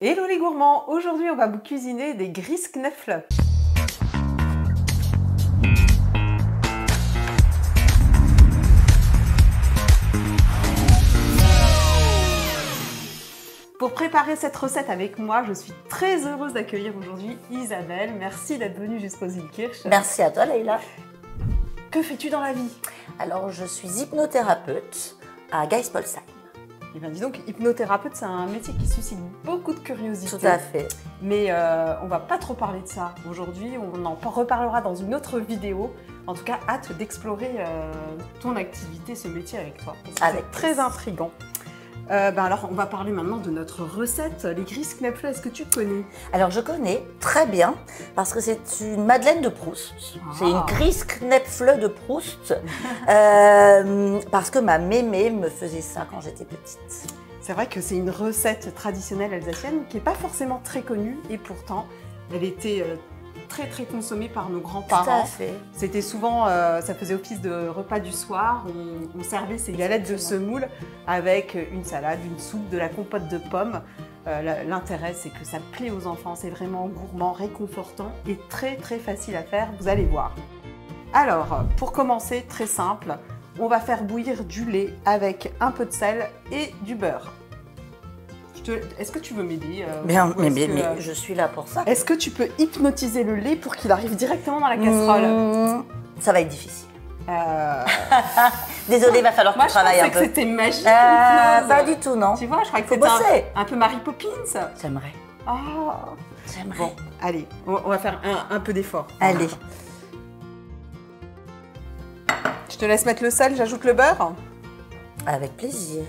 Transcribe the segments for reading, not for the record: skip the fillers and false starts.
Hello les gourmands, aujourd'hui on va vous cuisiner des Grießknödel. Pour préparer cette recette avec moi, je suis très heureuse d'accueillir aujourd'hui Isabelle. Merci d'être venue jusqu'au Zillkirch. Merci à toi Leïla. Que fais-tu dans la vie? Alors je suis hypnothérapeute à Geispolsheim. Eh bien dis donc, hypnothérapeute, c'est un métier qui suscite beaucoup de curiosité. Tout à fait. Mais on va pas trop parler de ça aujourd'hui, on en reparlera dans une autre vidéo. En tout cas, hâte d'explorer ton activité, ce métier avec toi. C'est très intriguant. Alors, on va parler maintenant de notre recette, les Grießknödel. Est-ce que tu connais? Alors, je connais très bien parce que c'est une madeleine de Proust. C'est une Grießknödel de Proust parce que ma mémé me faisait ça quand j'étais petite. C'est vrai que c'est une recette traditionnelle alsacienne qui n'est pas forcément très connue et pourtant, elle était très consommée par nos grands-parents. Tout à fait. C'était souvent, ça faisait office de repas du soir. On servait ces galettes de semoule avec une salade, une soupe, de la compote de pommes. L'intérêt, c'est que ça plaît aux enfants. C'est vraiment gourmand, réconfortant et très facile à faire. Vous allez voir. Alors, pour commencer, très simple, on va faire bouillir du lait avec un peu de sel et du beurre. Est-ce que tu veux m'aider? Bien, mais je suis là pour ça. Est-ce que tu peux hypnotiser le lait pour qu'il arrive directement dans la casserole? Ça va être difficile. Désolée, il va falloir que tu travailles un peu. Moi, je pensais que c'était magique. Pas du tout, non. Tu vois, je crois que c'était un peu Mary Poppins. J'aimerais. Oh. J'aimerais. Bon, allez, on va faire un peu d'effort. Allez. Je te laisse mettre le sel, j'ajoute le beurre. Avec plaisir.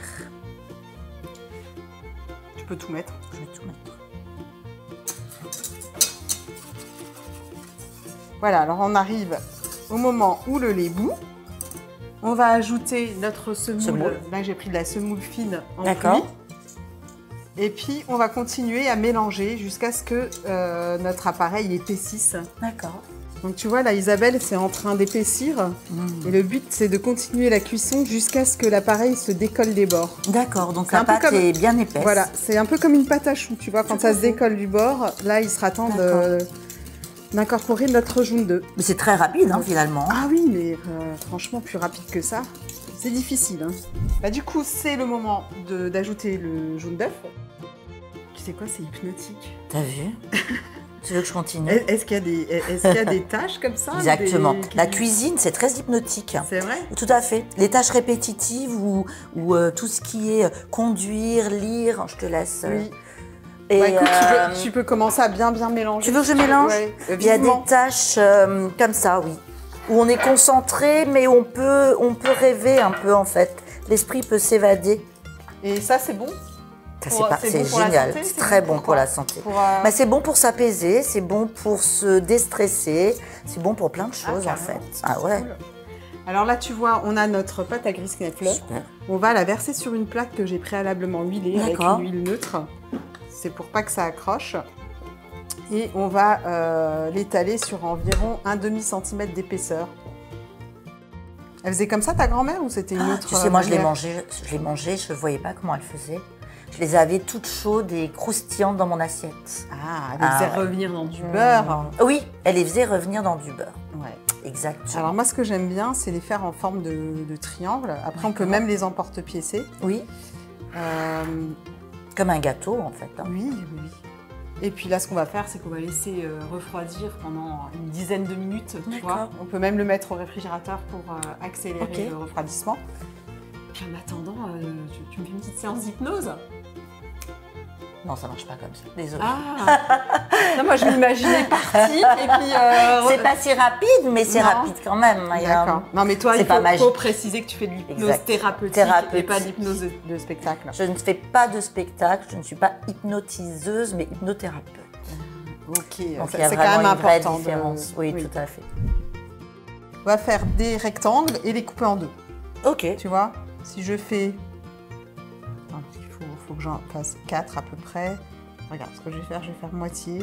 Tu peux tout mettre. Je vais tout mettre. Voilà, alors on arrive au moment où le lait bout. On va ajouter notre semoule. Là, j'ai pris de la semoule fine en pluie. Et puis, on va continuer à mélanger jusqu'à ce que notre appareil épaississe. D'accord. Donc, tu vois, là, Isabelle, c'est en train d'épaissir. Et le but, c'est de continuer la cuisson jusqu'à ce que l'appareil se décolle des bords. D'accord, donc la pâte est bien épaisse. Voilà, c'est un peu comme une pâte à choux, tu vois. Quand ça se décolle du bord, là, il sera temps d'incorporer notre jaune d'œuf. Mais c'est très rapide, hein, finalement. Ah oui, mais franchement, plus rapide que ça, c'est difficile. Hein. Du coup, c'est le moment d'ajouter le jaune d'œuf. Tu sais quoi, c'est hypnotique. T'as vu? Tu veux que je continue? Est-ce qu'il y a des tâches comme ça? Exactement. La cuisine, c'est très hypnotique. C'est vrai? Tout à fait. Les tâches répétitives ou tout ce qui est conduire, lire, je te laisse. Oui. Et écoute, tu peux commencer à bien mélanger. Tu veux que je mélange? Ouais, il y a des tâches comme ça, oui. Où on est concentré, mais on peut rêver un peu, en fait. L'esprit peut s'évader. Et ça, c'est bon? C'est génial, c'est très bon pour la santé. C'est bon pour s'apaiser, c'est bon pour se déstresser, c'est bon pour plein de choses en fait. Ah ouais. Cool. Alors là, tu vois, on a notre pâte à Grießknödel. On va la verser sur une plaque que j'ai préalablement huilée avec une huile neutre. C'est pour pas que ça accroche. Et on va l'étaler sur environ un demi-centimètre d'épaisseur. Elle faisait comme ça ta grand-mère ou c'était une autre? Tu sais, moi je l'ai mangée, je ne voyais pas comment elle faisait. Je les avais toutes chaudes et croustillantes dans mon assiette. Ah, elle les faisait revenir dans du beurre. Oui, elle les faisait revenir dans du beurre. Ouais. Exactement. Alors moi, ce que j'aime bien, c'est les faire en forme de triangle. Après, on peut même les emporte-piécer. Oui. Comme un gâteau, en fait. Hein. Oui. Et puis là, ce qu'on va faire, c'est qu'on va laisser refroidir pendant une dizaine de minutes. Tu vois. On peut même le mettre au réfrigérateur pour accélérer le refroidissement. Puis en attendant, tu me fais une petite séance d'hypnose? Non, ça marche pas comme ça. Désolée. Non, moi je m'imaginais partie et puis. C'est pas si rapide, mais c'est rapide quand même. D'accord. Non, mais toi, il faut préciser que tu fais de l'hypnose thérapeutique et pas de l'hypnose de spectacle. Je ne fais pas de spectacle, je ne suis pas hypnotiseuse, mais hypnothérapeute. Ok, donc c'est quand même important. Oui, tout à fait. On va faire des rectangles et les couper en deux. Ok. Tu vois, si je fais. Il faut que j'en fasse 4 à peu près. Regarde, ce que je vais faire moitié.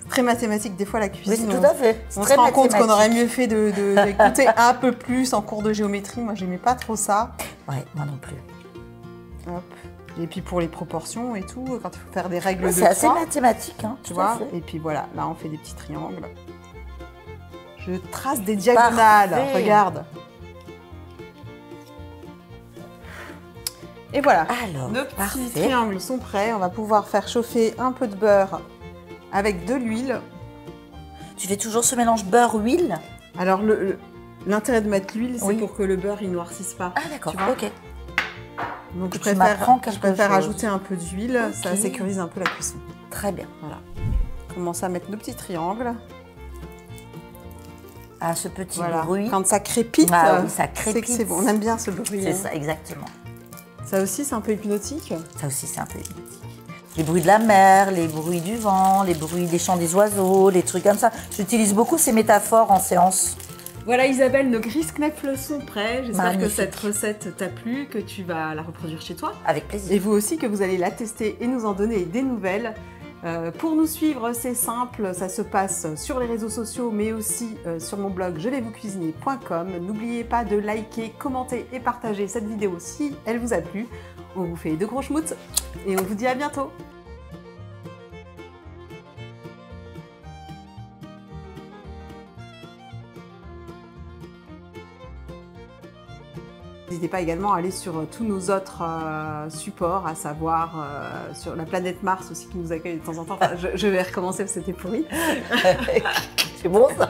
C'est très mathématique, des fois la cuisine. Oui, tout à fait. On se rend compte qu'on aurait mieux fait d'écouter un peu plus en cours de géométrie. Moi, j'aimais pas trop ça. Ouais, moi non plus. Hop. Et puis pour les proportions et tout, quand il faut faire des règles de C'est assez 3, mathématique, hein, tu tout à vois. fait. Et puis voilà, là on fait des petits triangles. Je trace des diagonales, Parfait. regarde. Et voilà, Alors, nos petits parfait. triangles sont prêts. On va pouvoir faire chauffer un peu de beurre avec de l'huile. Tu fais toujours ce mélange beurre-huile? Alors l'intérêt de mettre l'huile, c'est Oui. pour que le beurre il noircisse pas. Ah d'accord, tu vois. ok. Donc Tu m'apprends quelque je préfère chose. ajouter un peu d'huile, ça Ok. sécurise un peu la cuisson. Très bien. Voilà. On commence à mettre nos petits triangles. Ah, ce petit Voilà. bruit. Quand ça crépite, Ah oui, ça c'est que crépite. c'est bon. On aime bien ce bruit. C'est hein. ça, exactement. Ça aussi, c'est un peu hypnotique. Ça aussi, c'est un peu hypnotique. Les bruits de la mer, les bruits du vent, les bruits des chants des oiseaux, les trucs comme ça. J'utilise beaucoup ces métaphores en séance. Voilà Isabelle, nos grisse-knepfle sont prêts. J'espère que Magnifique. cette recette t'a plu, que tu vas la reproduire chez toi. Avec plaisir. Et vous aussi, que vous allez la tester et nous en donner des nouvelles. Pour nous suivre, c'est simple, ça se passe sur les réseaux sociaux, mais aussi sur mon blog jevaisouscuisiner.com. N'oubliez pas de liker, commenter et partager cette vidéo si elle vous a plu. On vous fait de gros schmouts et on vous dit à bientôt. N'hésitez pas également à aller sur tous nos autres supports, à savoir sur la planète Mars aussi qui nous accueille de temps en temps. Enfin, je vais recommencer parce que c'était pourri. C'est bon ça.